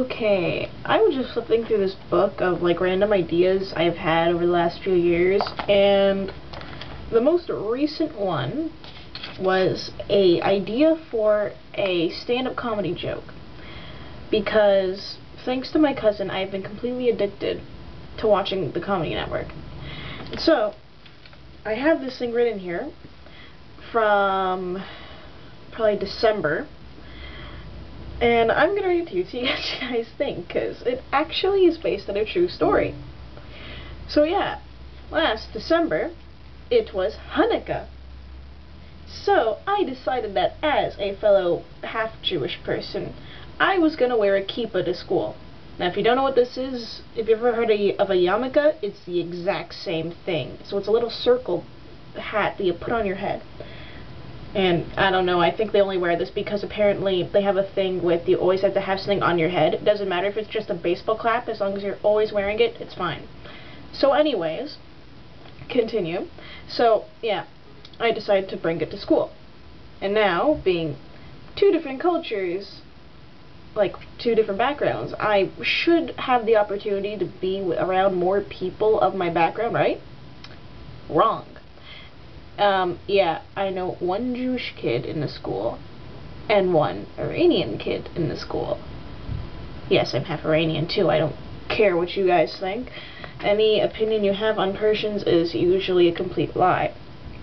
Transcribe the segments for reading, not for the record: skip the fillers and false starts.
Okay, I was just flipping through this book of like random ideas I've had over the last few years, and the most recent one was a idea for a stand-up comedy joke. Because thanks to my cousin, I've been completely addicted to watching the Comedy Network. So I have this thing written here from probably December. And I'm going to read it to you, see what you guys think, because it actually is based on a true story. So yeah, last December, it was Hanukkah. So I decided that as a fellow half-Jewish person, I was going to wear a keepa to school. Now if you don't know what this is, if you've ever heard of a yarmulke, it's the exact same thing. So it's a little circle hat that you put on your head. And I don't know, I think they only wear this because apparently they have a thing with you always have to have something on your head. It doesn't matter if it's just a baseball cap, as long as you're always wearing it, it's fine. So anyways, continue. So yeah, I decided to bring it to school. And now, being two different cultures, like two different backgrounds, I should have the opportunity to be around more people of my background, right? Wrong. Yeah, I know one Jewish kid in the school, and one Iranian kid in the school. Yes, I'm half Iranian too, I don't care what you guys think. Any opinion you have on Persians is usually a complete lie,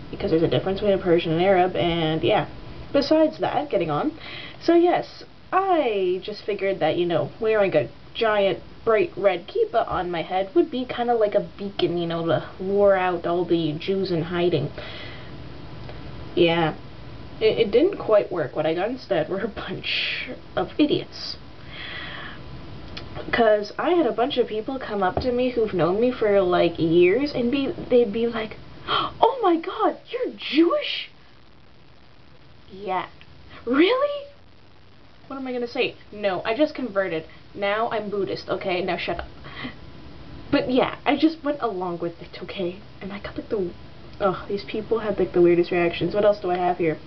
because there's a difference between a Persian and Arab, and yeah. Besides that, getting on, so yes, I just figured that, you know, wearing a giant bright red keepa on my head would be kind of like a beacon, you know, to lure out all the Jews in hiding. Yeah, it didn't quite work. What I got instead were a bunch of idiots. Because I had a bunch of people come up to me who've known me for like years and they'd be like, "Oh my god, you're Jewish?" Yeah. Really? What am I gonna say? No, I just converted. Now I'm Buddhist, okay? Now shut up. But yeah, I just went along with it, okay? And I got like the... Ugh, these people had like the weirdest reactions. What else do I have here?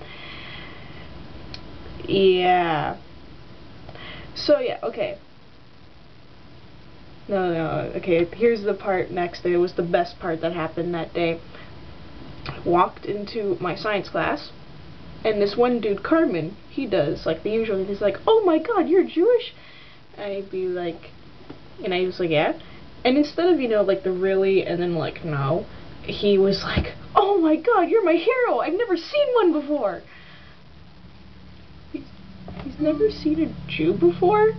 Yeah. So yeah, okay. No, okay, here's the part next. It was the best part that happened that day. I walked into my science class, and this one dude, Carmen, he does like the usual. He's like, "Oh my god, you're Jewish?" I'd be like, and I was like, "Yeah." And instead of, you know, like the really and then like no, he was like, "Oh my god, you're my hero! I've never seen one before." He's never seen a Jew before?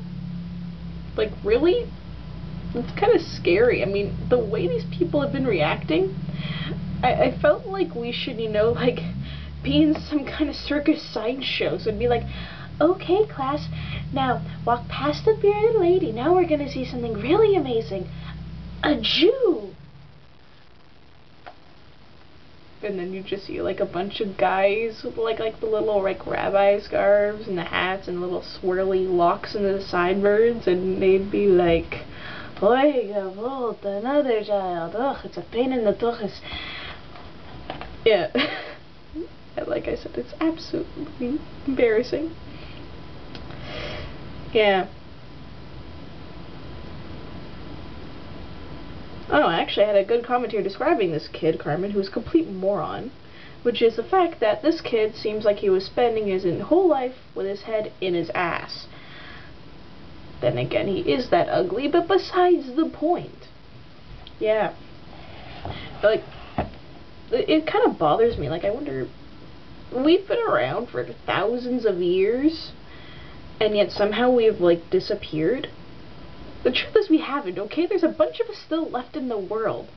Like, really? It's kind of scary. I mean, the way these people have been reacting, I felt like we should, you know, like, be in some kind of circus sideshow. So it'd be like, "Okay, class, now walk past the bearded lady. Now we're gonna see something really amazing. A Jew!" And then you just see like a bunch of guys with like the little like rabbi scarves and the hats and little swirly locks into the sideburns, and they'd be like, "Oi, Gavot, another child. Ugh, it's a pain in the tuchus." Yeah. And like I said, it's absolutely embarrassing. Yeah. Oh, actually, I had a good commentary describing this kid, Carmen, who's a complete moron, which is the fact that this kid seems like he was spending his whole life with his head in his ass. Then again, he is that ugly, but besides the point. Yeah. Like, it kind of bothers me. Like, I wonder, we've been around for thousands of years, and yet somehow we've, like, disappeared. The truth is we haven't, okay? There's a bunch of us still left in the world.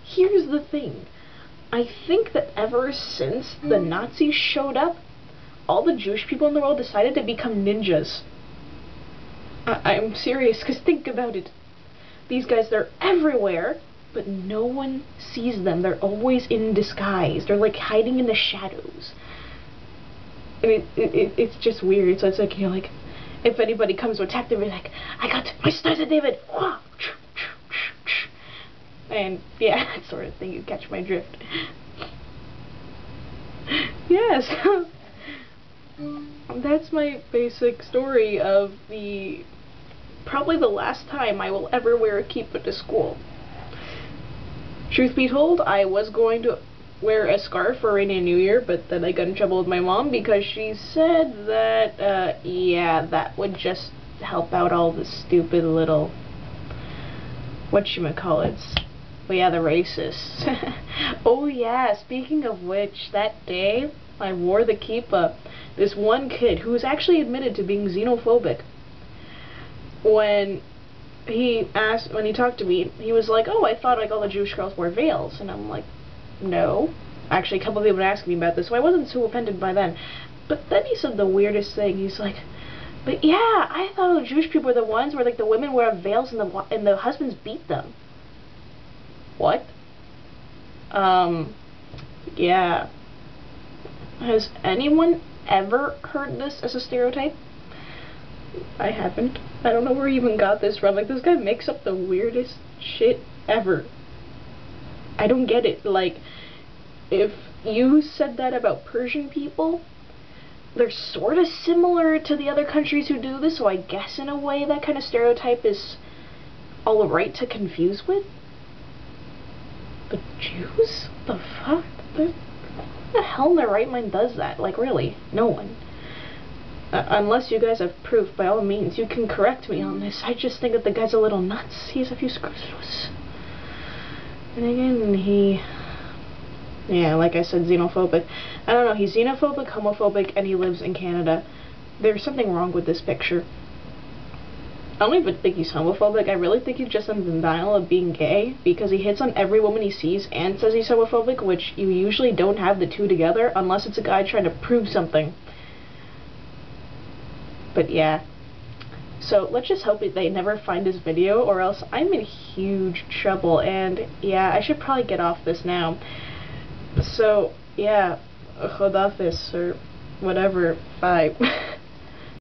Here's the thing. I think that ever since the Nazis showed up, all the Jewish people in the world decided to become ninjas. I'm serious, because think about it. These guys, they're everywhere, but no one sees them. They're always in disguise. They're like hiding in the shadows. I mean, it's just weird. So it's like, you know, like, if anybody comes to attack them, they're like, "I got my Stars of David!" And yeah, that sort of thing. You catch my drift. Yes. That's my basic story of the probably the last time I will ever wear a keepa to school. Truth be told, I was going to wear a scarf for Rainy New Year, but then I got in trouble with my mom because she said that, yeah, that would just help out all the stupid little, whatchamacallits. But yeah, the racists. Oh yeah, speaking of which, that day I wore the keepa. This one kid who was actually admitted to being xenophobic, when he talked to me, he was like, oh, I thought like all the Jewish girls wore veils. And I'm like, no. Actually, a couple of people were asking me about this, so I wasn't so offended by then. But then he said the weirdest thing. He's like, but yeah, I thought all the Jewish people were the ones where like the women wear veils and the husbands beat them. What? Yeah. Has anyone ever heard this as a stereotype? I haven't. I don't know where he even got this from. Like, this guy makes up the weirdest shit ever. I don't get it. Like, if you said that about Persian people, they're sort of similar to the other countries who do this, so I guess in a way that kind of stereotype is alright to confuse with. But Jews? What the fuck? Who the hell in their right mind does that? Like, really? No one. Unless you guys have proof, by all means, you can correct me on this. I just think that the guy's a little nuts. He has a few screws loose. And again, yeah, like I said, xenophobic. I don't know, he's xenophobic, homophobic, and he lives in Canada. There's something wrong with this picture. I don't even think he's homophobic. I really think he's just in denial of being gay, because he hits on every woman he sees and says he's homophobic, which you usually don't have the two together unless it's a guy trying to prove something. But yeah. So let's just hope they never find his video, or else I'm in huge trouble. And yeah, I should probably get off this now. So yeah, Khodafis or whatever. Bye.